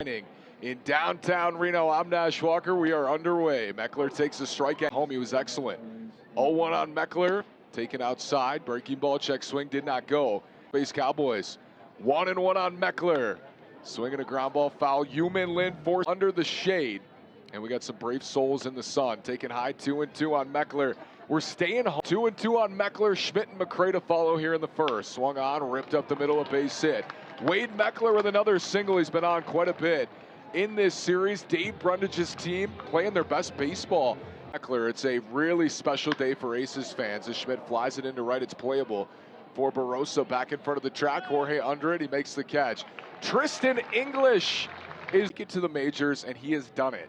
In downtown Reno, I'm Nash Walker. We are underway. Meckler takes a strike at home. He was excellent. 0-1 on Meckler. Taken outside. Breaking ball, check swing, did not go. Base Cowboys. 1-1 on Meckler. Swinging a ground ball foul. Yumin Lin forced under the shade. And we got some brave souls in the sun. Taking high 2-2 on Meckler. We're staying home. 2-2 on Meckler. Schmidt and McCray to follow here in the first. Swung on, ripped up the middle of base hit. Wade Meckler with another single. He's been on quite a bit in this series. Dave Brundage's team playing their best baseball. Meckler, it's a really special day for Aces fans as Schmidt flies it into right. It's playable for Barossa back in front of the track. Jorge under it. He makes the catch. Tristan English is get to the majors, and he has done it.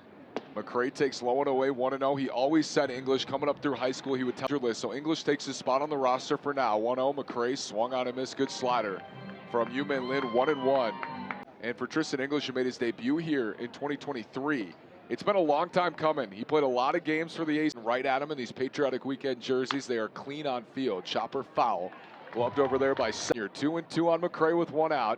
McCray takes low and away 1-0. He always said English coming up through high school he would tell your list. So English takes his spot on the roster for now. 1-0. McCray swung on and missed. Good slider from Yumin Lin. 1-1. And for Tristan English, who made his debut here in 2023, it's been a long time coming. He played a lot of games for the A's. Right at him in these patriotic weekend jerseys. They are clean on field. Chopper foul. Gloved over there by Senior. 2-2 on McCray with one out.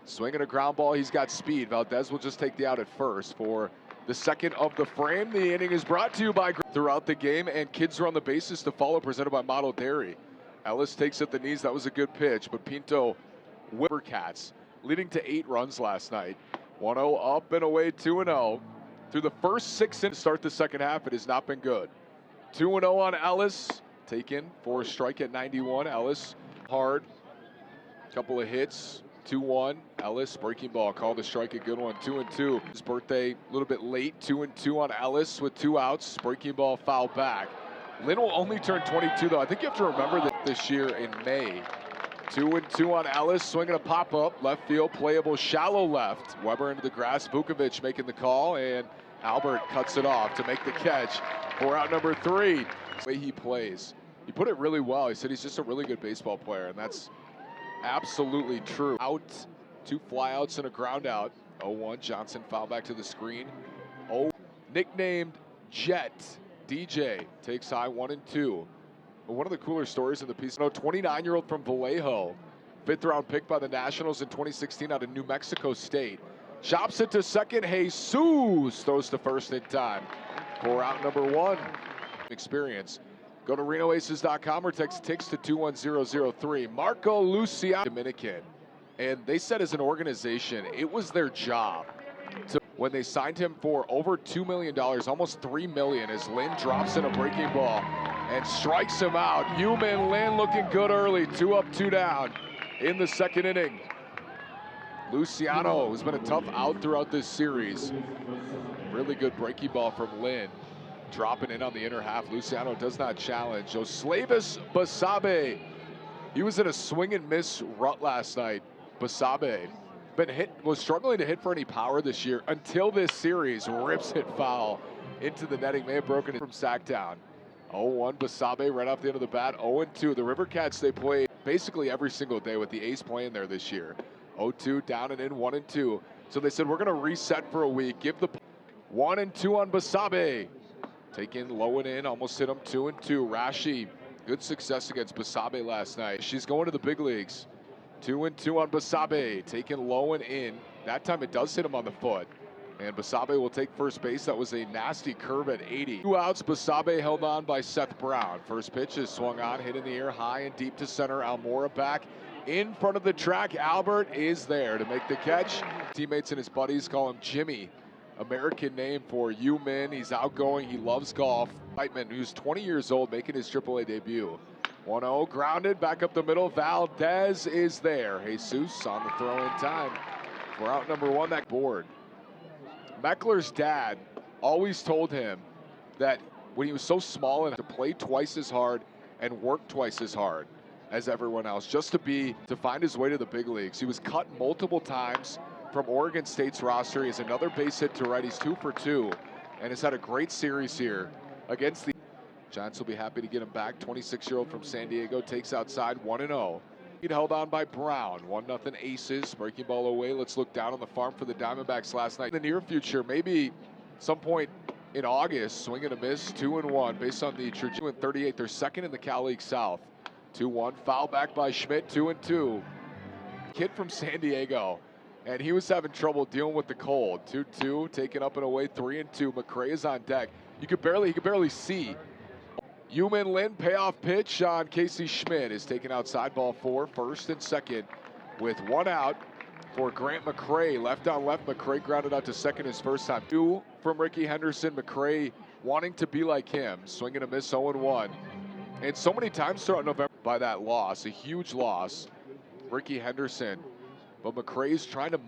Swinging a ground ball. He's got speed. Valdez will just take the out at first for the second of the frame. The inning is brought to you by throughout the game, and kids are on the bases to follow, presented by Model Dairy. Ellis takes at the knees. That was a good pitch, but Pinto Cats leading to 8 runs last night. 1-0 up and away, 2-0. Through the first 6 innings to start the second half, it has not been good. 2-0 on Ellis. Taken for a strike at 91. Ellis hard. Couple of hits. 2-1. Ellis, breaking ball, called the strike, a good one. 2-2. His birthday a little bit late. 2-2 on Ellis with 2 outs. Breaking ball, foul back. Lynn will only turn 22, though. I think you have to remember that this year in May. 2-2 on Ellis, swinging a pop-up. Left field, playable, shallow left. Weber into the grass. Vukovic making the call, and Albert cuts it off to make the catch for out number 3. The way he plays. He put it really well. He said he's just a really good baseball player, and that's absolutely true. Out, 2 flyouts and a ground out. 0-1, Johnson foul back to the screen. Nicknamed Jet, DJ takes high 1-2. One of the cooler stories in the piece, 29-year-old from Vallejo, 5th round pick by the Nationals in 2016 out of New Mexico State. Chops it to second. Jesus throws to first in time for out number 1. Experience. Go to RenoAces.com or text TIX to 21003. Marco Luciano, Dominican. And they said as an organization, it was their job to, when they signed him for over $2 million, almost $3 million, as Lin drops in a breaking ball and strikes him out. Yumin Lin looking good early. 2 up, 2 down in the second inning. Luciano has been a tough out throughout this series. Really good breaking ball from Lin. Dropping in on the inner half. Luciano does not challenge. Oslavis Basabe. He was in a swing and miss rut last night. Basabe was struggling to hit for any power this year until this series. Rips it foul into the netting. May have broken it from Sacktown. 0-1 Basabe right off the end of the bat. 0-2. The River Cats, they play basically every single day with the A's playing there this year. 0-2 down and in 1-2. So they said we're going to reset for a week. Give the 1-2 on Basabe. Taken low and in, almost hit him. 2-2. Rashi, good success against Basabe last night. She's going to the big leagues. 2-2 on Basabe, taken low and in. That time it does hit him on the foot. And Basabe will take first base. That was a nasty curve at 80. 2 outs, Basabe held on by Seth Brown. First pitch is swung on, hit in the air, high and deep to center. Almora back in front of the track. Albert is there to make the catch. Teammates and his buddies call him Jimmy. American name for Yumin. He's outgoing. He loves golf. Whiteman, who's 20 years old, making his AAA debut. 1-0, grounded, back up the middle. Valdez is there. Jesus on the throw in time for out number 1. That board. Meckler's dad always told him that when he was so small and to play twice as hard and work twice as hard as everyone else, just to find his way to the big leagues. He was cut multiple times from Oregon State's roster. He has another base hit to right. He's 2 for 2 and has had a great series here against the Giants. Will be happy to get him back. 26-year-old from San Diego takes outside 1-0. Held on by Brown. 1-0 Aces. Breaking ball away. Let's look down on the farm for the Diamondbacks last night. In the near future, maybe some point in August, swing and a miss, 2-1 based on the trajectory. 38. They're second in the Cal League South. 2-1. Foul back by Schmidt. 2-2. Kid from San Diego. and he was having trouble dealing with the cold. 2-2, taken up and away, 3-2. McRae is on deck. He could barely see. Yumin Lin payoff pitch on Casey Schmidt is taken outside, ball 4, first and second with 1 out for Grant McRae. Left on left, McRae grounded out to second his first time. 2 from Ricky Henderson. McRae wanting to be like him, swinging a miss, 0-1. And so many times throughout November by that loss, a huge loss. Ricky Henderson, but McRae's trying to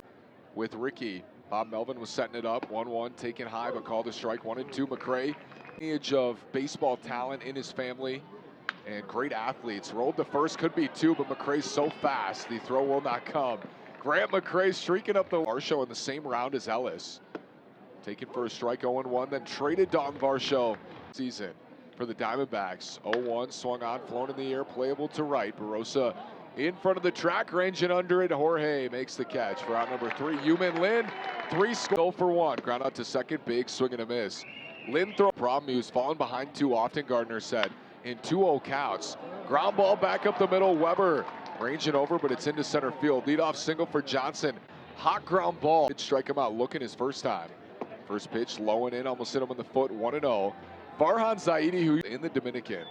with Ricky. Bob Melvin was setting it up, 1-1, taken high, but called a strike. 1-2. McRae, lineage of baseball talent in his family and great athletes. Rolled the first, could be 2, but McRae's so fast, the throw will not come. Grant McRae streaking up the Varsho in the same round as Ellis. Taken for a strike, 0-1, then traded Don Varsho season for the Diamondbacks. 0-1, swung on, flown in the air, playable to right. Barossa in front of the track, ranging under it. Jorge makes the catch for out number 3. Yumin Lin, 3 score for 1. Ground out to second, big swing and a miss. Lin throw problem, he was falling behind too often, Gardner said, in 2-0 counts. Ground ball back up the middle, Weber ranging over, but it's into center field. Leadoff single for Johnson. Hot ground ball. Did strike him out looking his first time. First pitch, low and in, almost hit him in the foot, 1-0. Farhan Zaidi, who in the Dominican.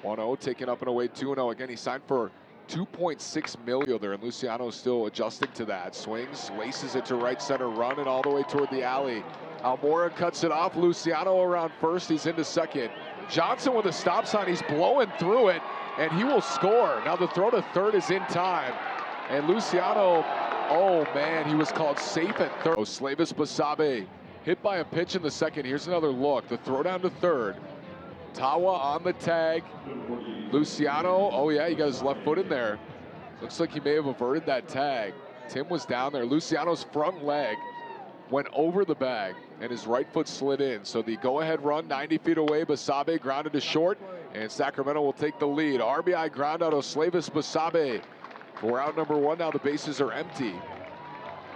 1-0, taken up and away, 2-0. Again, he signed for $2.6 million there, and Luciano's still adjusting to that. Swings, laces it to right center, running all the way toward the alley. Almora cuts it off. Luciano around first. He's into second. Johnson with a stop sign. He's blowing through it, and he will score. Now the throw to third is in time, and Luciano, oh man, he was called safe at third. Slavis Basabe hit by a pitch in the second. Here's another look. The throw down to third. Tawa on the tag. Luciano, oh yeah, he got his left foot in there. Looks like he may have averted that tag. Tim was down there. Luciano's front leg went over the bag, and his right foot slid in. So the go-ahead run, 90 feet away. Basabe grounded to short, and Sacramento will take the lead. RBI ground out of Slavis Basabe for out number 1. Now the bases are empty.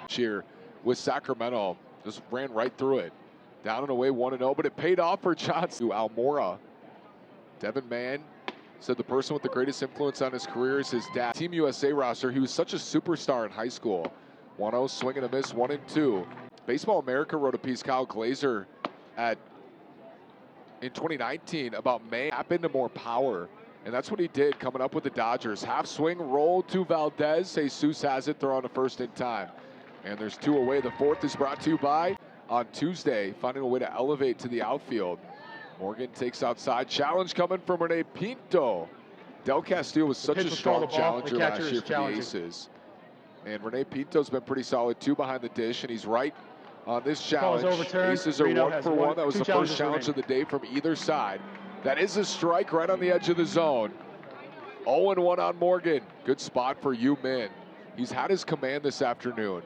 Cheer with Sacramento. Just ran right through it. Down and away, 1-0, but it paid off for Johnson. Almora. Devin Mann said the person with the greatest influence on his career is his dad. Team USA roster, he was such a superstar in high school. 1-0, swing and a miss, 1-2. Baseball America wrote a piece, Kyle Glazer, in 2019 about May tap into more power. And that's what he did coming up with the Dodgers. Half swing, roll to Valdez. Jesus has it, throw on to first in time. And there's 2 away. The 4th is brought to you by, on Tuesday, finding a way to elevate to the outfield. Morgan takes outside. Challenge coming from Rene Pinto. Del Castillo was such a strong challenger last year for the Aces. And Rene Pinto's been pretty solid, too, behind the dish, and he's right on this challenge. Aces are 1 for 1. That was the first challenge of the day from either side. That is a strike right on the edge of the zone. 0-1 on Morgan. Good spot for Yu Min. He's had his command this afternoon.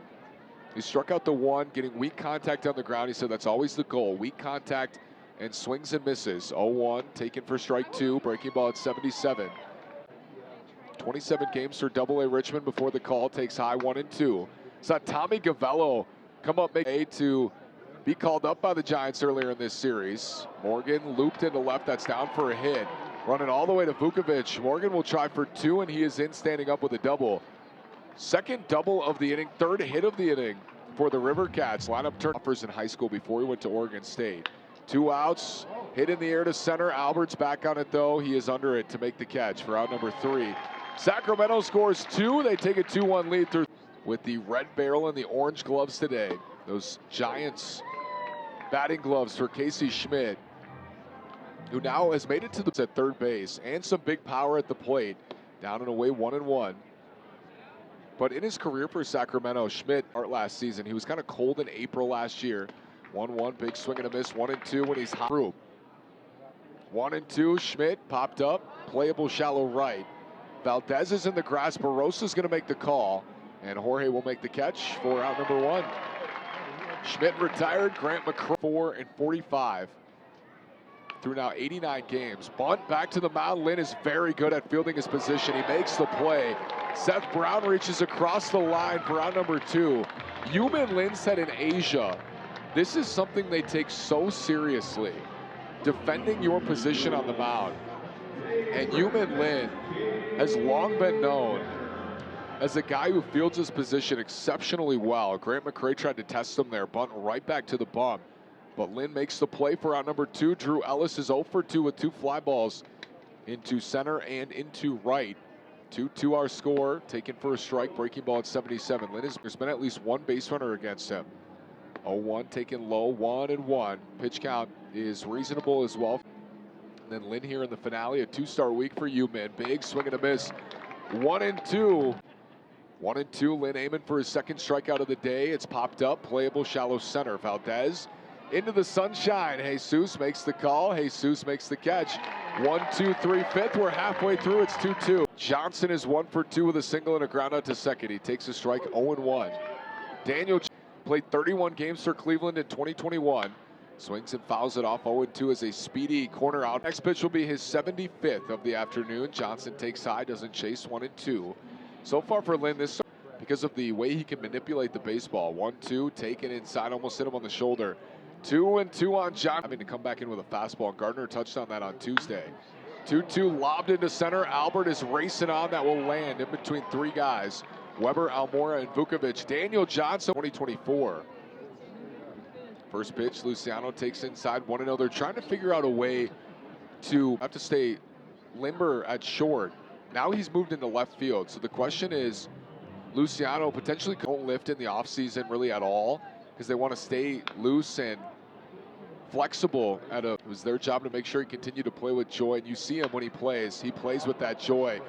He struck out the 1, getting weak contact on the ground. He said that's always the goal, weak contact and swings and misses. 0-1, taken for strike 2, breaking ball at 77. 27 games for AA Richmond before the call, takes high, 1-2. Saw Tommy Gavello come up, make a to be called up by the Giants earlier in this series. Morgan looped into left, that's down for a hit. Running all the way to Vukovic. Morgan will try for 2, and he is in, standing up with a double. Second double of the inning, 3rd hit of the inning for the River Cats. Lineup turn offers in high school before he went to Oregon State. 2 outs, hit in the air to center. Albert's back on it though. He is under it to make the catch for out number 3. Sacramento scores 2. They take a 2-1 lead through with the red barrel and the orange gloves today. Those Giants batting gloves for Casey Schmidt, who now has made it to the at third base, and some big power at the plate. Down and away, 1-1. But in his career for Sacramento, Schmidt, last season, he was kind of cold in April last year. 1-1, big swing and a miss, 1-2 when he's hot. 1-2, Schmidt popped up, playable shallow right. Valdez is in the grass, Barossa's gonna make the call, and Jorge will make the catch for out number 1. Schmidt retired, Grant McRae 4-45. Through now 89 games. Bunt back to the mound. Lynn is very good at fielding his position. He makes the play. Seth Brown reaches across the line for out number 2. Yumin Lin said in Asia, this is something they take so seriously, defending your position on the mound. And Yumin Lin has long been known as a guy who fields his position exceptionally well. Grant McCray tried to test him there, bunt right back to the bump. But Lynn makes the play for out number 2. Drew Ellis is 0 for 2 with 2 fly balls into center and into right. 2-2 our score, taken for a strike, breaking ball at 77. Lynn there's been at least one base runner against him. 0-1 taken low, 1-1. Pitch count is reasonable as well. And then Lynn here in the finale, a 2-star week for you, man. Big swing and a miss. 1-2. 1-2, Lynn aiming for his second strikeout of the day. It's popped up, playable shallow center. Valdez into the sunshine. Jesus makes the call. Jesus makes the catch. 1-2-3 fifth. We're halfway through. It's 2-2. Johnson is 1 for 2 with a single and a ground out to second. He takes a strike, 0-1. Daniel played 31 games for Cleveland in 2021. Swings and fouls it off 0-2 as a speedy corner out. Next pitch will be his 75th of the afternoon. Johnson takes high, doesn't chase, 1-2. So far for Lynn, this because of the way he can manipulate the baseball. 1-2, taken inside, almost hit him on the shoulder. 2-2 on John. Having to come back in with a fastball. Gardner touched on that on Tuesday. 2-2 lobbed into center. Albert is racing on. That will land in between 3 guys. Weber, Almora, and Vukovic. Daniel Johnson, 2024. First pitch, Luciano takes inside 1-0. They're trying to figure out a way to have to stay limber at short. Now he's moved into left field. So the question is, Luciano potentially won't lift in the offseason really at all because they want to stay loose and flexible it was their job to make sure he continued to play with joy. And you see him when he plays with that joy.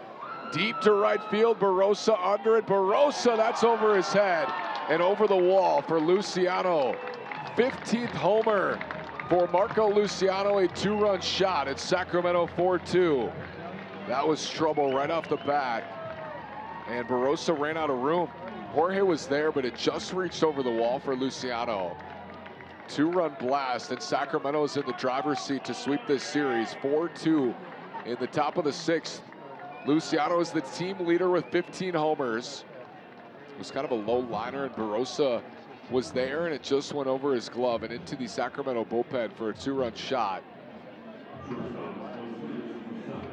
Deep to right field, Barossa under it. Barossa, that's over his head and over the wall for Luciano. 15th homer for Marco Luciano, a 2-run shot at Sacramento 4-2. That was trouble right off the bat. And Barossa ran out of room. Jorge was there, but it just reached over the wall for Luciano. 2-run blast, and Sacramento is in the driver's seat to sweep this series. 4-2 in the top of the 6th. Luciano is the team leader with 15 homers. It was kind of a low liner, and Barossa was there, and it just went over his glove and into the Sacramento bullpen for a 2-run shot.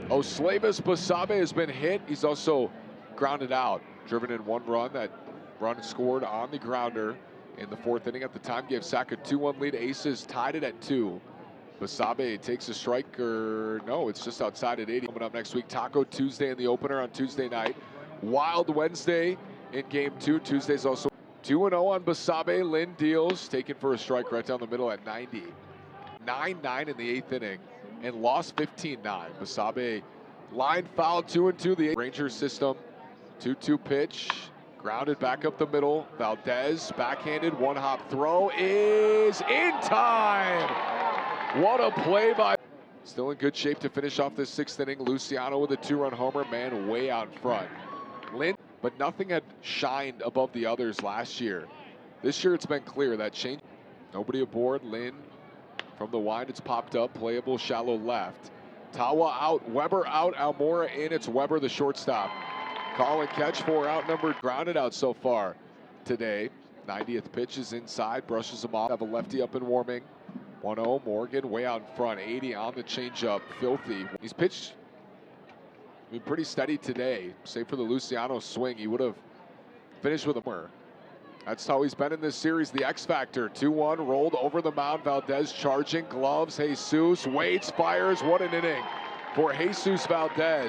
Oslavis Basabe has been hit. He's also grounded out, driven in 1 run. That run scored on the grounder in the 4th inning. At the time, gave Sac a 2-1 lead. Aces tied it at 2. Basabe takes a strike, or no, it's just outside at 80. Coming up next week, Taco Tuesday in the opener on Tuesday night. Wild Wednesday in Game 2. Tuesday's also 2-0 on Basabe. Lynn deals, taken for a strike right down the middle at 90. 9-9 in the 8th inning and lost 15-9. Basabe line foul, 2-2. The Rangers system. 2-2 pitch, grounded back up the middle. Valdez backhanded, 1-hop throw is in time. What a play by. Still in good shape to finish off this 6th inning. Luciano with a 2-run homer, man way out in front. Lynn, but nothing had shined above the others last year. This year it's been clear that change. Nobody aboard. Lynn from the wind, it's popped up, playable shallow left. Tawa out, Weber out, Almora in. It's Weber the shortstop. Call and catch for out number, grounded out so far today. 90th pitch is inside, brushes him off. Have a lefty up and warming. 1-0, Morgan way out in front. 80 on the changeup, filthy. He's pitched pretty steady today. Save for the Luciano swing, he would have finished with a homer. That's how he's been in this series. The X Factor. 2-1, rolled over the mound. Valdez charging, gloves. Jesus waits, fires. What an inning for Jesus Valdez.